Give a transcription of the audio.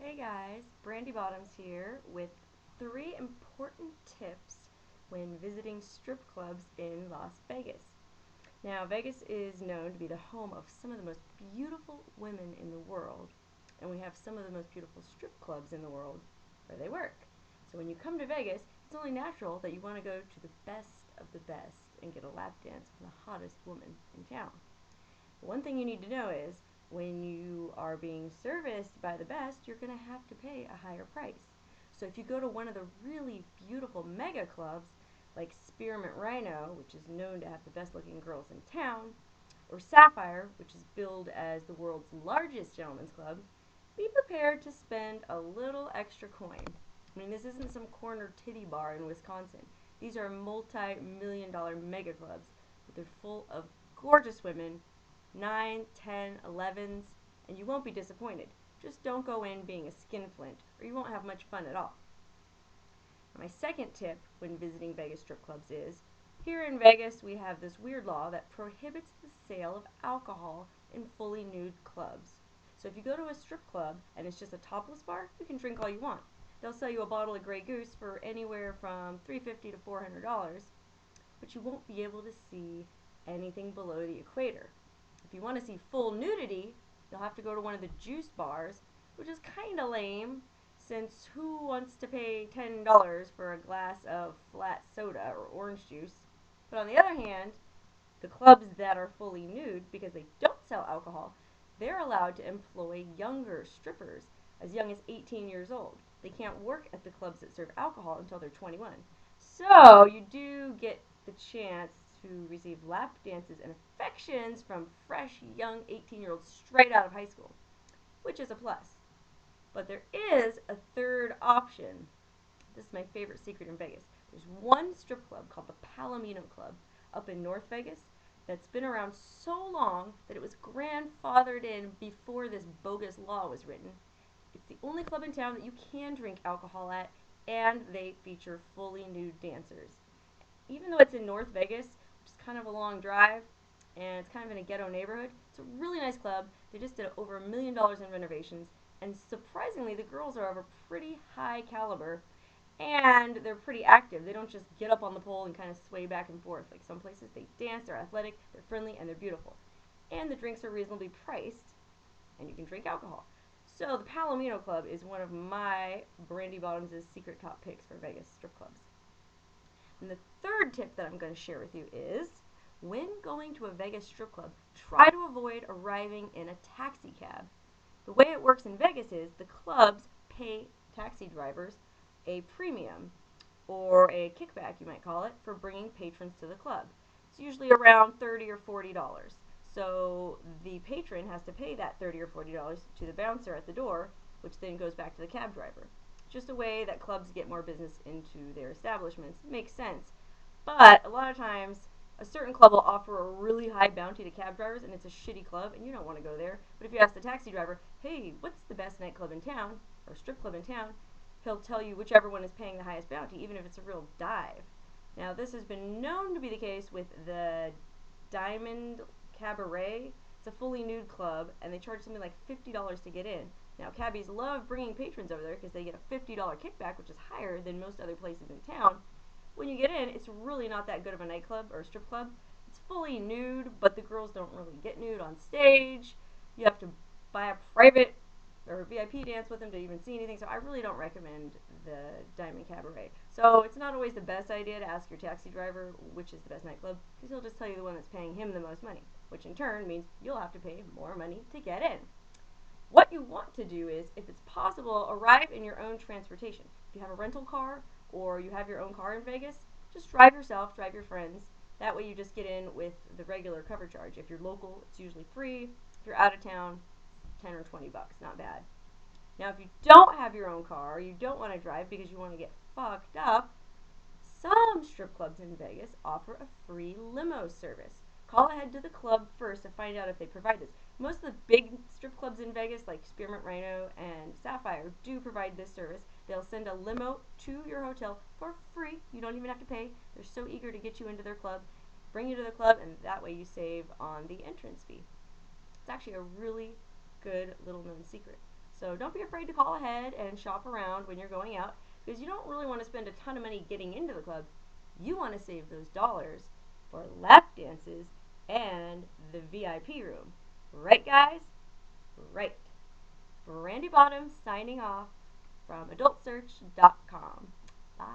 Hey guys, Brandi Bottoms here with 3 important tips when visiting strip clubs in Las Vegas. Now, Vegas is known to be the home of some of the most beautiful women in the world, and we have some of the most beautiful strip clubs in the world where they work. So when you come to Vegas, it's only natural that you want to go to the best of the best and get a lap dance from the hottest woman in town. One thing you need to know is when you are being serviced by the best, you're going to have to pay a higher price. So if you go to one of the really beautiful mega clubs like Spearmint Rhino, which is known to have the best looking girls in town, or Sapphire, which is billed as the world's largest gentlemen's club, be prepared to spend a little extra coin. I mean, this isn't some corner titty bar in Wisconsin. These are multi-million-dollar mega clubs, but they're full of gorgeous women, 9, 10, 11s, and you won't be disappointed. Just don't go in being a skinflint, or you won't have much fun at all. My second tip when visiting Vegas strip clubs is, here in Vegas we have this weird law that prohibits the sale of alcohol in fully nude clubs. So if you go to a strip club and it's just a topless bar, you can drink all you want. They'll sell you a bottle of Grey Goose for anywhere from $350 to $400, but you won't be able to see anything below the equator. If you want to see full nudity, you'll have to go to one of the juice bars, which is kind of lame, since who wants to pay $10 for a glass of flat soda or orange juice? But on the other hand, the clubs that are fully nude, because they don't sell alcohol, they're allowed to employ younger strippers as young as 18 years old. They can't work at the clubs that serve alcohol until they're 21. So you do get the chance to receive lap dances and affections from fresh, young 18-year-olds straight out of high school, which is a plus. But there is a third option. This is my favorite secret in Vegas. There's one strip club called the Palomino Club up in North Vegas that's been around so long that it was grandfathered in before this bogus law was written. It's the only club in town that you can drink alcohol at, and they feature fully nude dancers. Even though it's in North Vegas, which is kind of a long drive, and it's kind of in a ghetto neighborhood, it's a really nice club. They just did over $1 million in renovations, and surprisingly, the girls are of a pretty high caliber, and they're pretty active. They don't just get up on the pole and kind of sway back and forth. Like some places, they dance, they're athletic, they're friendly, and they're beautiful. And the drinks are reasonably priced, and you can drink alcohol. So the Palomino Club is one of my Brandi Bottoms' secret top picks for Vegas strip clubs. And the third tip that I'm going to share with you is, when going to a Vegas strip club, try to avoid arriving in a taxi cab. The way it works in Vegas is the clubs pay taxi drivers a premium, or a kickback you might call it, for bringing patrons to the club. It's usually around $30 or $40. So the patron has to pay that $30 or $40 to the bouncer at the door, which then goes back to the cab driver. Just a way that clubs get more business into their establishments. It makes sense. But a lot of times, a certain club will offer a really high bounty to cab drivers, and it's a shitty club, and you don't want to go there. But if you ask the taxi driver, hey, what's the best nightclub in town, or strip club in town, he'll tell you whichever one is paying the highest bounty, even if it's a real dive. Now, this has been known to be the case with the Diamond Cabaret. It's a fully nude club, and they charge something like $50 to get in. Now, cabbies love bringing patrons over there because they get a $50 kickback, which is higher than most other places in town. When you get in, it's really not that good of a nightclub or a strip club. It's fully nude, but the girls don't really get nude on stage. You have to buy a private or VIP dance with them to even see anything, so I really don't recommend the Diamond Cabaret. So it's not always the best idea to ask your taxi driver which is the best nightclub, because he'll just tell you the one that's paying him the most money, which in turn means you'll have to pay more money to get in. What you want to do is, if it's possible, arrive in your own transportation. If you have a rental car or you have your own car in Vegas, just drive yourself, drive your friends. That way you just get in with the regular cover charge. If you're local, it's usually free. If you're out of town, 10 or 20 bucks, not bad. Now, if you don't have your own car, or you don't want to drive because you want to get fucked up, some strip clubs in Vegas offer a free limo service. Call ahead to the club first to find out if they provide this. Most of the big strip clubs in Vegas, like Spearmint Rhino and Sapphire, do provide this service. They'll send a limo to your hotel for free. You don't even have to pay. They're so eager to get you into their club, bring you to the club, and that way you save on the entrance fee. It's actually a really good little known secret. So don't be afraid to call ahead and shop around when you're going out, because you don't really want to spend a ton of money getting into the club. You want to save those dollars for lap dances and the VIP room. Right, guys? Right. Brandi Bottoms signing off from adultsearch.com. Bye.